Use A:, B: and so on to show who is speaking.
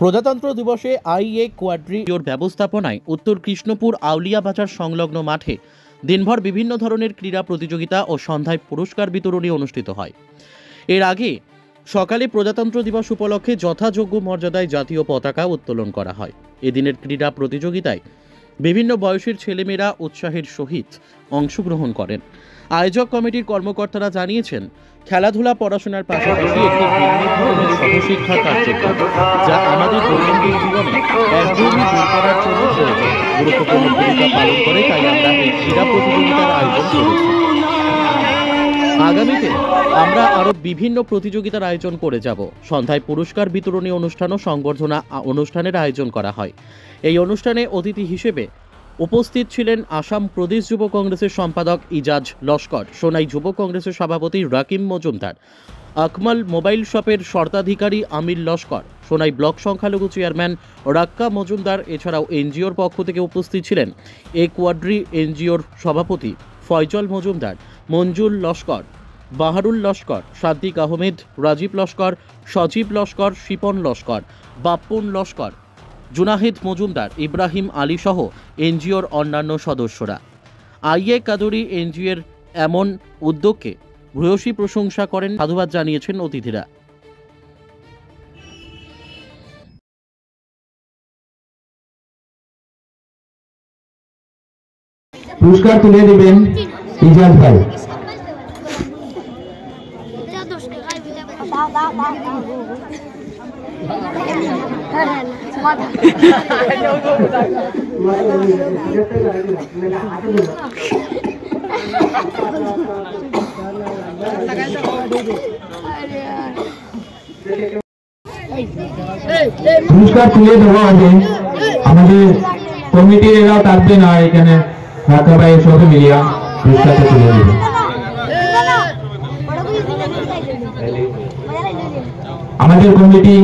A: প্রজাতন্ত্র দিবসে আইএ কোয়াড্রিওর ব্যবস্থাপনায় উত্তর কৃষ্ণপুর আউলিয়া বাজার সংলগ্ন মাঠে দিনভর বিভিন্ন ধরনের ক্রীড়া প্রতিযোগিতা ও সন্ধ্যায় পুরস্কার বিতরণী অনুষ্ঠিত হয়। এর আগে সকালে প্রজাতন্ত্র দিবস উপলক্ষে যথাযোগ্য মর্যাদায় জাতীয় পতাকা উত্তোলন করা হয়। এদিনের ক্রীড়া প্রতিযোগিতায় বিভিন্ন বয়সের ছেলেমেয়েরা উৎসাহের সহিত অংশগ্রহণ করেন। আয়োজক কমিটির কর্মকর্তারা জানিয়েছেন, খেলাধুলা পড়াশোনার পাশাপাশি একটি ভিন্ন ধরনের সহশিক্ষা কার্যক্রম, যা আমাদের দৈনন্দিন জীবনে একঘেয়েমি দূর করার জন্য প্রয়োজন, গুরুত্বপূর্ণ ভূমিকা পালন করে। তাই আমরা এই ক্রীড়া প্রতিযোগিতার আয়োজন করেছি। আগামীতে আমরা আরও বিভিন্ন প্রতিযোগিতার আয়োজন করে যাব। সন্ধ্যায় পুরস্কার বিতরণী অনুষ্ঠান ও সংবর্ধনা অনুষ্ঠানের আয়োজন করা হয়। এই অনুষ্ঠানে অতিথি হিসেবে উপস্থিত ছিলেন আসাম প্রদেশ যুব কংগ্রেসের সম্পাদক ইজাজ লস্কর, সোনাই যুব কংগ্রেসের সভাপতি রাকিম মজুমদার, আকমল মোবাইল শপের স্বত্বাধিকারী আমির লস্কর, সোনাই ব্লক সংখ্যালঘু চেয়ারম্যান রাক্কা মজুমদার। এছাড়াও এনজিওর পক্ষ থেকে উপস্থিত ছিলেন এ কোয়াড্রি এনজিওর সভাপতি ফয়জল মজুমদার, মঞ্জুল লস্কর, বাহারুল লস্কর, সাদ্দিক আহমেদ, রাজীব লস্কর, সজীব লস্কর, শিপন লস্কর, বাপ্পুন লস্কর, জুনাহিদ মজুমদার, ইব্রাহিম আলী সহ এনজিওর অন্যান্য সদস্যরা। আইএ কাদরি এনজিওর এমন উদ্যোগকে ভূয়সী প্রশংসা করেন, সাধুবাদ জানিয়েছেন অতিথিরা।
B: পুরস্কার তুলে দিবেন ইজাজ ভাই। পুরস্কার তুলে দেওয়া হবে, আমাদের কমিটির এরাও থাকবে না এখানে, রাখা ভাই সবে মিলিয়া পুরস্কারটা তুলে দেবে। আমাদের কমিটি